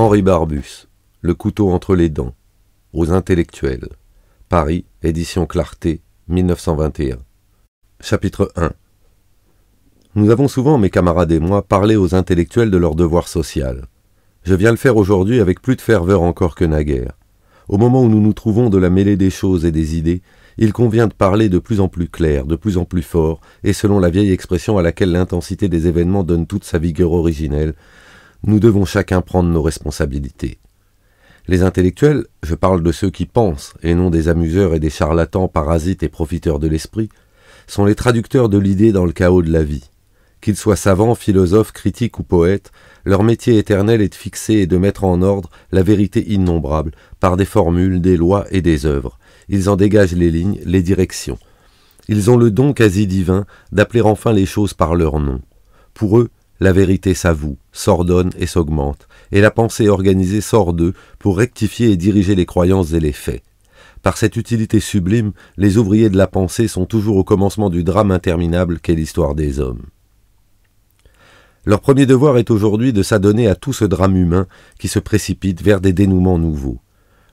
Henri Barbus, Le couteau entre les dents, aux intellectuels. Paris, édition Clarté, 1921. Chapitre 1. Nous avons souvent, mes camarades et moi, parlé aux intellectuels de leur devoir social. Je viens le faire aujourd'hui avec plus de ferveur encore que naguère. Au moment où nous nous trouvons de la mêlée des choses et des idées, il convient de parler de plus en plus clair, de plus en plus fort, et selon la vieille expression à laquelle l'intensité des événements donne toute sa vigueur originelle, nous devons chacun prendre nos responsabilités. Les intellectuels, je parle de ceux qui pensent, et non des amuseurs et des charlatans parasites et profiteurs de l'esprit, sont les traducteurs de l'idée dans le chaos de la vie. Qu'ils soient savants, philosophes, critiques ou poètes, leur métier éternel est de fixer et de mettre en ordre la vérité innombrable par des formules, des lois et des œuvres. Ils en dégagent les lignes, les directions. Ils ont le don quasi divin d'appeler enfin les choses par leur nom. Pour eux, la vérité s'avoue, s'ordonne et s'augmente, et la pensée organisée sort d'eux pour rectifier et diriger les croyances et les faits. Par cette utilité sublime, les ouvriers de la pensée sont toujours au commencement du drame interminable qu'est l'histoire des hommes. Leur premier devoir est aujourd'hui de s'adonner à tout ce drame humain qui se précipite vers des dénouements nouveaux.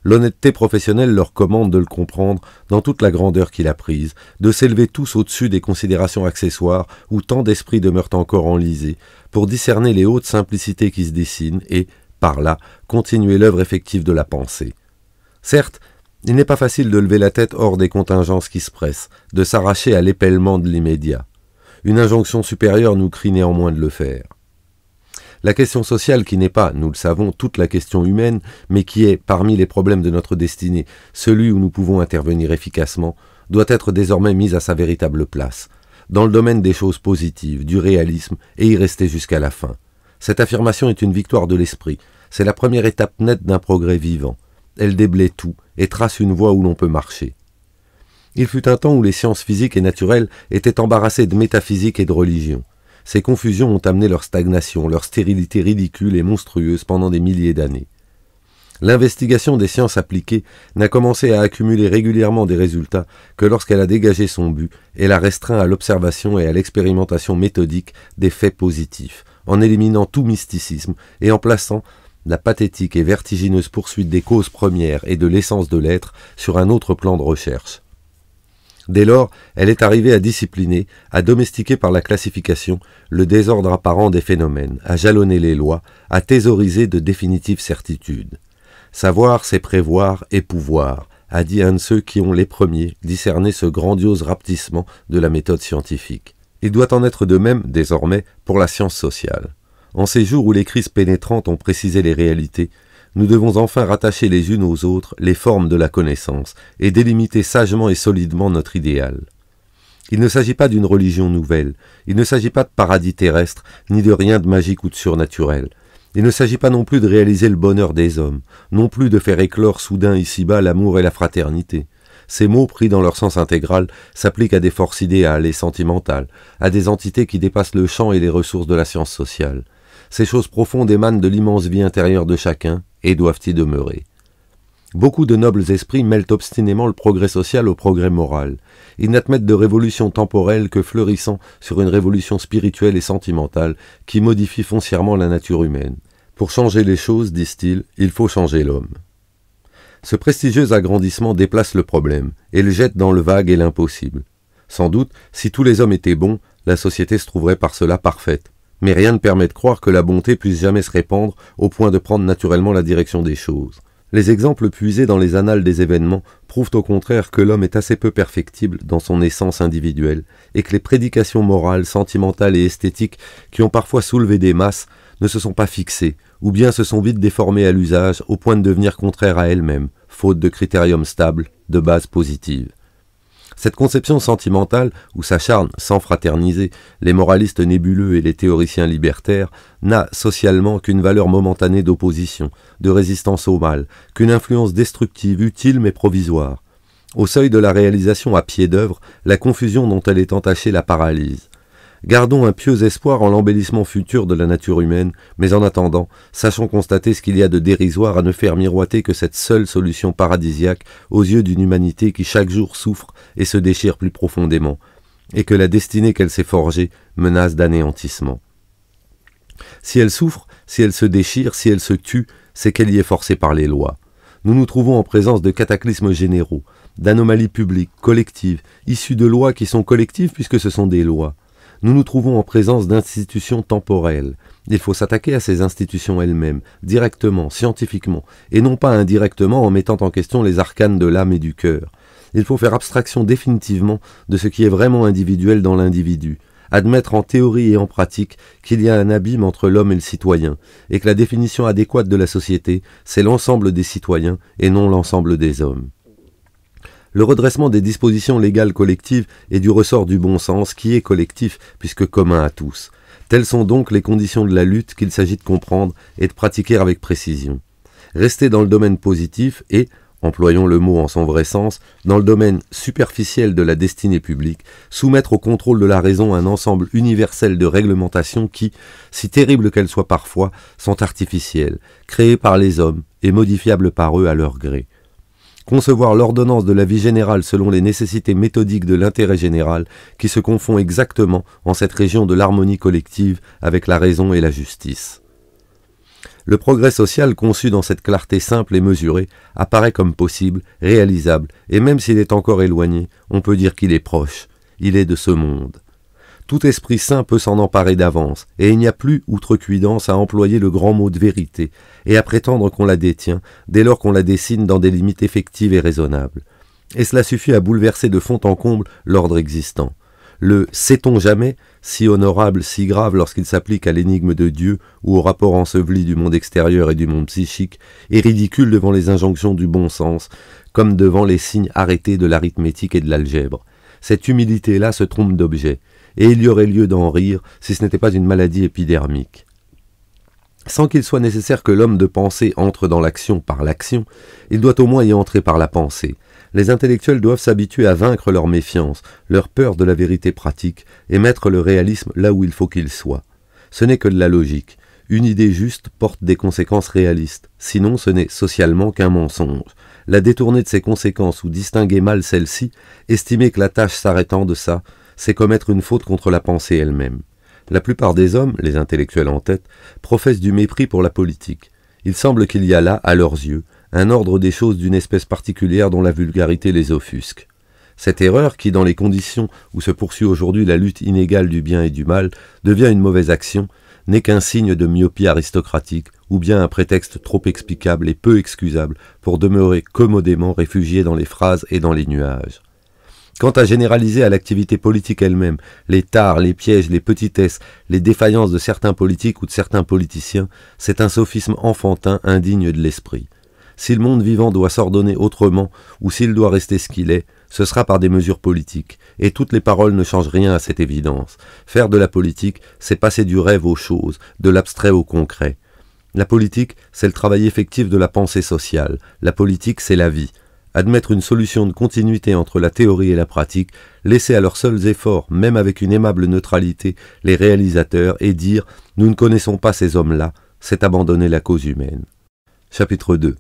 L'honnêteté professionnelle leur commande de le comprendre dans toute la grandeur qu'il a prise, de s'élever tous au-dessus des considérations accessoires où tant d'esprits demeurent encore enlisés, pour discerner les hautes simplicités qui se dessinent et, par là, continuer l'œuvre effective de la pensée. Certes, il n'est pas facile de lever la tête hors des contingences qui se pressent, de s'arracher à l'épellement de l'immédiat. Une injonction supérieure nous crie néanmoins de le faire. La question sociale qui n'est pas, nous le savons, toute la question humaine, mais qui est, parmi les problèmes de notre destinée, celui où nous pouvons intervenir efficacement, doit être désormais mise à sa véritable place, dans le domaine des choses positives, du réalisme, et y rester jusqu'à la fin. Cette affirmation est une victoire de l'esprit, c'est la première étape nette d'un progrès vivant. Elle déblaye tout et trace une voie où l'on peut marcher. Il fut un temps où les sciences physiques et naturelles étaient embarrassées de métaphysique et de religion. Ces confusions ont amené leur stagnation, leur stérilité ridicule et monstrueuse pendant des milliers d'années. L'investigation des sciences appliquées n'a commencé à accumuler régulièrement des résultats que lorsqu'elle a dégagé son but et l'a restreint à l'observation et à l'expérimentation méthodique des faits positifs, en éliminant tout mysticisme et en plaçant la pathétique et vertigineuse poursuite des causes premières et de l'essence de l'être sur un autre plan de recherche. Dès lors, elle est arrivée à discipliner, à domestiquer par la classification le désordre apparent des phénomènes, à jalonner les lois, à thésauriser de définitives certitudes. Savoir, c'est prévoir et pouvoir, a dit un de ceux qui ont les premiers discerné ce grandiose rapetissement de la méthode scientifique. Il doit en être de même, désormais, pour la science sociale. En ces jours où les crises pénétrantes ont précisé les réalités, nous devons enfin rattacher les unes aux autres les formes de la connaissance et délimiter sagement et solidement notre idéal. Il ne s'agit pas d'une religion nouvelle, il ne s'agit pas de paradis terrestre, ni de rien de magique ou de surnaturel. Il ne s'agit pas non plus de réaliser le bonheur des hommes, non plus de faire éclore soudain ici-bas l'amour et la fraternité. Ces mots, pris dans leur sens intégral, s'appliquent à des forces idéales et sentimentales, à des entités qui dépassent le champ et les ressources de la science sociale. Ces choses profondes émanent de l'immense vie intérieure de chacun, et doivent y demeurer. Beaucoup de nobles esprits mêlent obstinément le progrès social au progrès moral. Ils n'admettent de révolution temporelle que fleurissant sur une révolution spirituelle et sentimentale qui modifie foncièrement la nature humaine. Pour changer les choses, disent-ils, il faut changer l'homme. Ce prestigieux agrandissement déplace le problème et le jette dans le vague et l'impossible. Sans doute, si tous les hommes étaient bons, la société se trouverait par cela parfaite. Mais rien ne permet de croire que la bonté puisse jamais se répandre au point de prendre naturellement la direction des choses. Les exemples puisés dans les annales des événements prouvent au contraire que l'homme est assez peu perfectible dans son essence individuelle et que les prédications morales, sentimentales et esthétiques qui ont parfois soulevé des masses ne se sont pas fixées ou bien se sont vite déformées à l'usage au point de devenir contraires à elles-mêmes, faute de critérium stable, de base positive. Cette conception sentimentale, où s'acharnent, sans fraterniser, les moralistes nébuleux et les théoriciens libertaires, n'a socialement qu'une valeur momentanée d'opposition, de résistance au mal, qu'une influence destructive, utile mais provisoire. Au seuil de la réalisation à pied d'œuvre, la confusion dont elle est entachée la paralyse. Gardons un pieux espoir en l'embellissement futur de la nature humaine, mais en attendant, sachons constater ce qu'il y a de dérisoire à ne faire miroiter que cette seule solution paradisiaque aux yeux d'une humanité qui chaque jour souffre et se déchire plus profondément, et que la destinée qu'elle s'est forgée menace d'anéantissement. Si elle souffre, si elle se déchire, si elle se tue, c'est qu'elle y est forcée par les lois. Nous nous trouvons en présence de cataclysmes généraux, d'anomalies publiques, collectives, issues de lois qui sont collectives puisque ce sont des lois. Nous nous trouvons en présence d'institutions temporelles. Il faut s'attaquer à ces institutions elles-mêmes, directement, scientifiquement, et non pas indirectement en mettant en question les arcanes de l'âme et du cœur. Il faut faire abstraction définitivement de ce qui est vraiment individuel dans l'individu, admettre en théorie et en pratique qu'il y a un abîme entre l'homme et le citoyen, et que la définition adéquate de la société, c'est l'ensemble des citoyens et non l'ensemble des hommes. Le redressement des dispositions légales collectives est du ressort du bon sens qui est collectif puisque commun à tous. Telles sont donc les conditions de la lutte qu'il s'agit de comprendre et de pratiquer avec précision. Rester dans le domaine positif et, employons le mot en son vrai sens, dans le domaine superficiel de la destinée publique, soumettre au contrôle de la raison un ensemble universel de réglementations qui, si terribles qu'elles soient parfois, sont artificielles, créées par les hommes et modifiables par eux à leur gré. Concevoir l'ordonnance de la vie générale selon les nécessités méthodiques de l'intérêt général qui se confond exactement en cette région de l'harmonie collective avec la raison et la justice. Le progrès social conçu dans cette clarté simple et mesurée apparaît comme possible, réalisable, et même s'il est encore éloigné, on peut dire qu'il est proche, il est de ce monde. Tout esprit sain peut s'en emparer d'avance, et il n'y a plus outrecuidance à employer le grand mot de vérité, et à prétendre qu'on la détient, dès lors qu'on la dessine dans des limites effectives et raisonnables. Et cela suffit à bouleverser de fond en comble l'ordre existant. Le « sait-on jamais », si honorable, si grave lorsqu'il s'applique à l'énigme de Dieu ou au rapport enseveli du monde extérieur et du monde psychique, est ridicule devant les injonctions du bon sens, comme devant les signes arrêtés de l'arithmétique et de l'algèbre. Cette humilité-là se trompe d'objet, et il y aurait lieu d'en rire si ce n'était pas une maladie épidermique. Sans qu'il soit nécessaire que l'homme de pensée entre dans l'action par l'action, il doit au moins y entrer par la pensée. Les intellectuels doivent s'habituer à vaincre leur méfiance, leur peur de la vérité pratique, et mettre le réalisme là où il faut qu'il soit. Ce n'est que de la logique. Une idée juste porte des conséquences réalistes, sinon ce n'est socialement qu'un mensonge. La détourner de ses conséquences ou distinguer mal celle-ci, estimer que la tâche s'arrêtant de ça, c'est commettre une faute contre la pensée elle-même. La plupart des hommes, les intellectuels en tête, professent du mépris pour la politique. Il semble qu'il y a là, à leurs yeux, un ordre des choses d'une espèce particulière dont la vulgarité les offusque. Cette erreur, qui dans les conditions où se poursuit aujourd'hui la lutte inégale du bien et du mal, devient une mauvaise action, n'est qu'un signe de myopie aristocratique, ou bien un prétexte trop explicable et peu excusable pour demeurer commodément réfugié dans les phrases et dans les nuages. Quant à généraliser à l'activité politique elle-même les tares, les pièges, les petitesses, les défaillances de certains politiques ou de certains politiciens, c'est un sophisme enfantin indigne de l'esprit. Si le monde vivant doit s'ordonner autrement, ou s'il doit rester ce qu'il est, ce sera par des mesures politiques, et toutes les paroles ne changent rien à cette évidence. Faire de la politique, c'est passer du rêve aux choses, de l'abstrait au concret. La politique, c'est le travail effectif de la pensée sociale. La politique, c'est la vie. Admettre une solution de continuité entre la théorie et la pratique, laisser à leurs seuls efforts, même avec une aimable neutralité, les réalisateurs, et dire « nous ne connaissons pas ces hommes-là », c'est abandonner la cause humaine. Chapitre 2.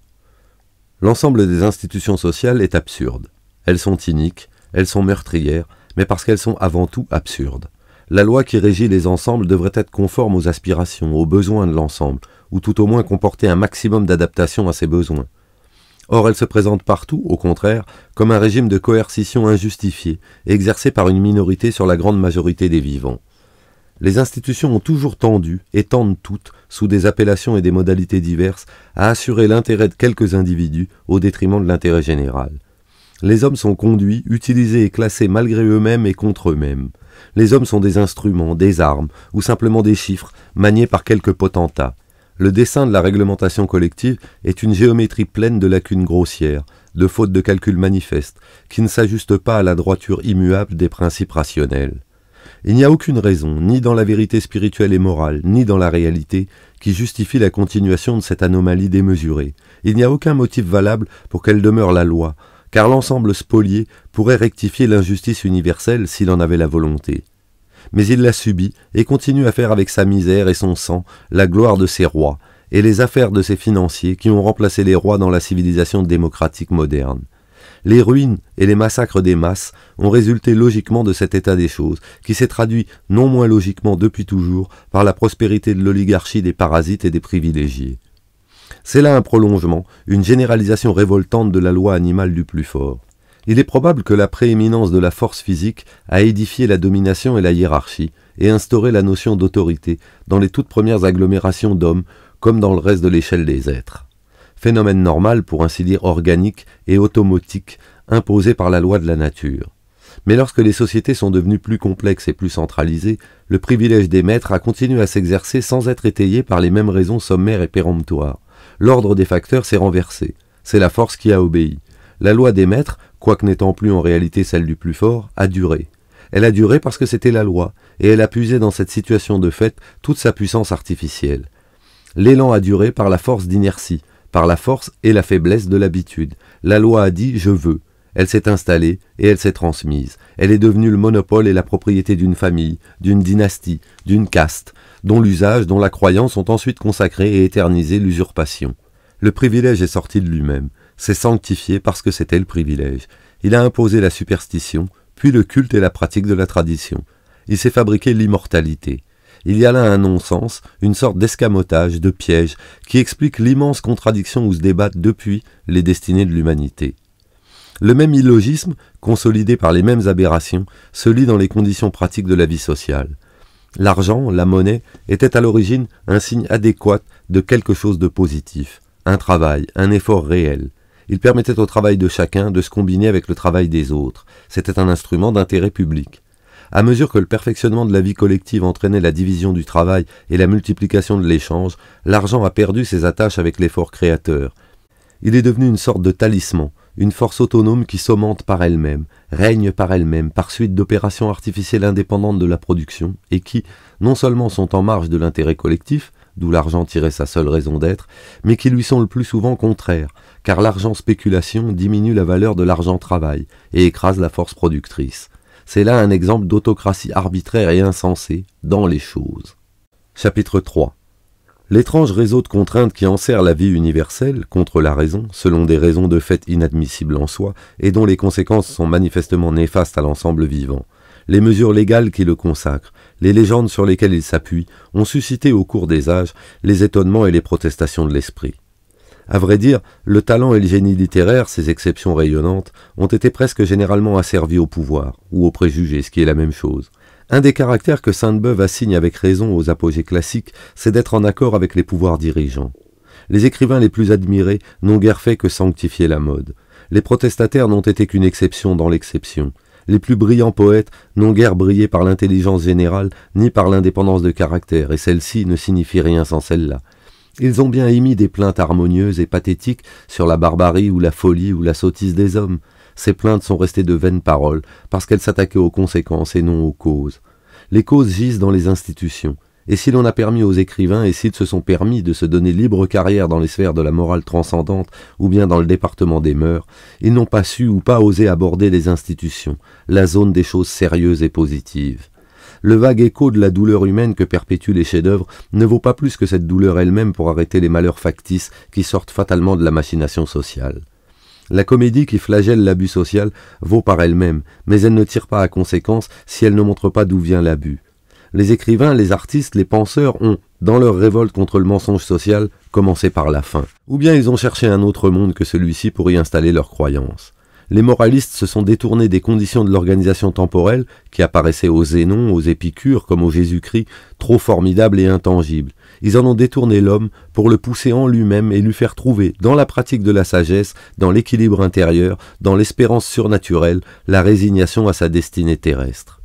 L'ensemble des institutions sociales est absurde. Elles sont iniques, elles sont meurtrières, mais parce qu'elles sont avant tout absurdes. La loi qui régit les ensembles devrait être conforme aux aspirations, aux besoins de l'ensemble, ou tout au moins comporter un maximum d'adaptation à ces besoins. Or, elle se présente partout, au contraire, comme un régime de coercition injustifié, exercé par une minorité sur la grande majorité des vivants. Les institutions ont toujours tendu, et tendent toutes, sous des appellations et des modalités diverses, à assurer l'intérêt de quelques individus au détriment de l'intérêt général. Les hommes sont conduits, utilisés et classés malgré eux-mêmes et contre eux-mêmes. Les hommes sont des instruments, des armes, ou simplement des chiffres, maniés par quelques potentats. Le dessein de la réglementation collective est une géométrie pleine de lacunes grossières, de fautes de calcul manifestes, qui ne s'ajustent pas à la droiture immuable des principes rationnels. Il n'y a aucune raison, ni dans la vérité spirituelle et morale, ni dans la réalité, qui justifie la continuation de cette anomalie démesurée. Il n'y a aucun motif valable pour qu'elle demeure la loi, car l'ensemble spolié pourrait rectifier l'injustice universelle s'il en avait la volonté. Mais il l'a subi et continue à faire avec sa misère et son sang la gloire de ses rois et les affaires de ses financiers qui ont remplacé les rois dans la civilisation démocratique moderne. Les ruines et les massacres des masses ont résulté logiquement de cet état des choses, qui s'est traduit non moins logiquement depuis toujours par la prospérité de l'oligarchie des parasites et des privilégiés. C'est là un prolongement, une généralisation révoltante de la loi animale du plus fort. Il est probable que la prééminence de la force physique a édifié la domination et la hiérarchie, et instauré la notion d'autorité dans les toutes premières agglomérations d'hommes, comme dans le reste de l'échelle des êtres. Phénomène normal, pour ainsi dire organique et automatique, imposé par la loi de la nature. Mais lorsque les sociétés sont devenues plus complexes et plus centralisées, le privilège des maîtres a continué à s'exercer sans être étayé par les mêmes raisons sommaires et péremptoires. L'ordre des facteurs s'est renversé. C'est la force qui a obéi. La loi des maîtres, quoique n'étant plus en réalité celle du plus fort, a duré. Elle a duré parce que c'était la loi, et elle a puisé dans cette situation de fait toute sa puissance artificielle. L'élan a duré par la force d'inertie, par la force et la faiblesse de l'habitude. La loi a dit « je veux ». Elle s'est installée et elle s'est transmise. Elle est devenue le monopole et la propriété d'une famille, d'une dynastie, d'une caste, dont l'usage, dont la croyance ont ensuite consacré et éternisé l'usurpation. Le privilège est sorti de lui-même, s'est sanctifié parce que c'était le privilège. Il a imposé la superstition, puis le culte et la pratique de la tradition. Il s'est fabriqué l'immortalité. Il y a là un non-sens, une sorte d'escamotage, de piège, qui explique l'immense contradiction où se débattent depuis les destinées de l'humanité. Le même illogisme, consolidé par les mêmes aberrations, se lit dans les conditions pratiques de la vie sociale. L'argent, la monnaie, était à l'origine un signe adéquat de quelque chose de positif, un travail, un effort réel. Il permettait au travail de chacun de se combiner avec le travail des autres. C'était un instrument d'intérêt public. À mesure que le perfectionnement de la vie collective entraînait la division du travail et la multiplication de l'échange, l'argent a perdu ses attaches avec l'effort créateur. Il est devenu une sorte de talisman, une force autonome qui s'aumente par elle-même, règne par elle-même, par suite d'opérations artificielles indépendantes de la production, et qui, non seulement sont en marge de l'intérêt collectif, d'où l'argent tirait sa seule raison d'être, mais qui lui sont le plus souvent contraires, car l'argent spéculation diminue la valeur de l'argent travail et écrase la force productrice. C'est là un exemple d'autocratie arbitraire et insensée dans les choses. Chapitre 3. L'étrange réseau de contraintes qui enserre la vie universelle contre la raison, selon des raisons de fait inadmissibles en soi, et dont les conséquences sont manifestement néfastes à l'ensemble vivant. Les mesures légales qui le consacrent, les légendes sur lesquelles il s'appuie, ont suscité au cours des âges les étonnements et les protestations de l'esprit. À vrai dire, le talent et le génie littéraire, ces exceptions rayonnantes, ont été presque généralement asservis au pouvoir, ou aux préjugés, ce qui est la même chose. Un des caractères que Sainte-Beuve assigne avec raison aux apogées classiques, c'est d'être en accord avec les pouvoirs dirigeants. Les écrivains les plus admirés n'ont guère fait que sanctifier la mode. Les protestataires n'ont été qu'une exception dans l'exception. Les plus brillants poètes n'ont guère brillé par l'intelligence générale, ni par l'indépendance de caractère, et celle-ci ne signifie rien sans celle-là. Ils ont bien émis des plaintes harmonieuses et pathétiques sur la barbarie ou la folie ou la sottise des hommes. Ces plaintes sont restées de vaines paroles, parce qu'elles s'attaquaient aux conséquences et non aux causes. Les causes gisent dans les institutions, et si l'on a permis aux écrivains et s'ils se sont permis de se donner libre carrière dans les sphères de la morale transcendante ou bien dans le département des mœurs, ils n'ont pas su ou pas osé aborder les institutions, la zone des choses sérieuses et positives. Le vague écho de la douleur humaine que perpétuent les chefs-d'œuvre ne vaut pas plus que cette douleur elle-même pour arrêter les malheurs factices qui sortent fatalement de la machination sociale. La comédie qui flagelle l'abus social vaut par elle-même, mais elle ne tire pas à conséquence si elle ne montre pas d'où vient l'abus. Les écrivains, les artistes, les penseurs ont, dans leur révolte contre le mensonge social, commencé par la fin. Ou bien ils ont cherché un autre monde que celui-ci pour y installer leurs croyances. Les moralistes se sont détournés des conditions de l'organisation temporelle qui apparaissaient aux Zénon, aux Épicures comme au Jésus-Christ, trop formidables et intangibles. Ils en ont détourné l'homme pour le pousser en lui-même et lui faire trouver, dans la pratique de la sagesse, dans l'équilibre intérieur, dans l'espérance surnaturelle, la résignation à sa destinée terrestre.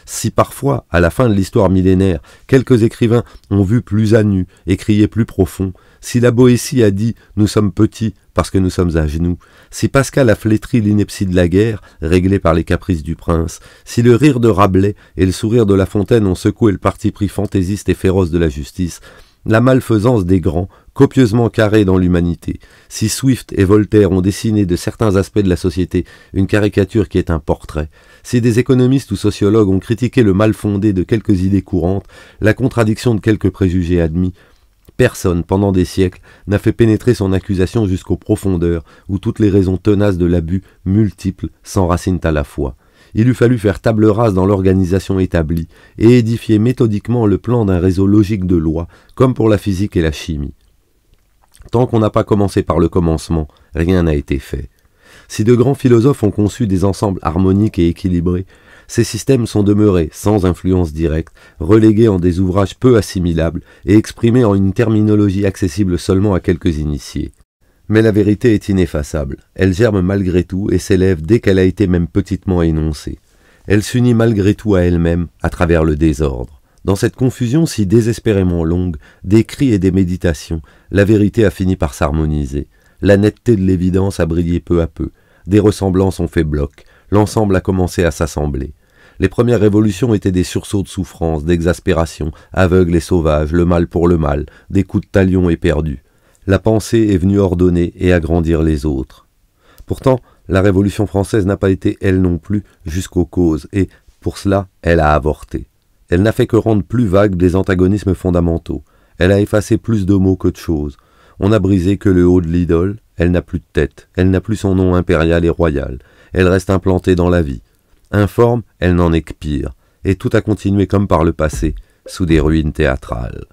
Si parfois, à la fin de l'histoire millénaire, quelques écrivains ont vu plus à nu et crié plus profond, si la Boétie a dit « nous sommes petits parce que nous sommes à genoux », si Pascal a flétri l'ineptie de la guerre, réglée par les caprices du prince, si le rire de Rabelais et le sourire de La Fontaine ont secoué le parti pris fantaisiste et féroce de la justice, la malfaisance des grands, copieusement carrée dans l'humanité, si Swift et Voltaire ont dessiné de certains aspects de la société une caricature qui est un portrait, si des économistes ou sociologues ont critiqué le mal fondé de quelques idées courantes, la contradiction de quelques préjugés admis, Personne, pendant des siècles, n'a fait pénétrer son accusation jusqu'aux profondeurs où toutes les raisons tenaces de l'abus multiples s'enracinent à la fois. Il eût fallu faire table rase dans l'organisation établie et édifier méthodiquement le plan d'un réseau logique de lois, comme pour la physique et la chimie. Tant qu'on n'a pas commencé par le commencement, rien n'a été fait. Si de grands philosophes ont conçu des ensembles harmoniques et équilibrés, ces systèmes sont demeurés, sans influence directe, relégués en des ouvrages peu assimilables et exprimés en une terminologie accessible seulement à quelques initiés. Mais la vérité est ineffaçable, elle germe malgré tout et s'élève dès qu'elle a été même petitement énoncée. Elle s'unit malgré tout à elle-même à travers le désordre. Dans cette confusion si désespérément longue, des cris et des méditations, la vérité a fini par s'harmoniser. La netteté de l'évidence a brillé peu à peu. Des ressemblances ont fait bloc. L'ensemble a commencé à s'assembler. Les premières révolutions étaient des sursauts de souffrance, d'exaspération, aveugles et sauvages, le mal pour le mal, des coups de talion éperdus. La pensée est venue ordonner et agrandir les autres. Pourtant, la Révolution française n'a pas été, elle non plus, jusqu'aux causes, et, pour cela, elle a avorté. Elle n'a fait que rendre plus vagues des antagonismes fondamentaux. Elle a effacé plus de mots que de choses. On n'a brisé que le haut de l'idole, elle n'a plus de tête, elle n'a plus son nom impérial et royal, elle reste implantée dans la vie. Informe, elle n'en est que pire, et tout a continué comme par le passé, sous des ruines théâtrales.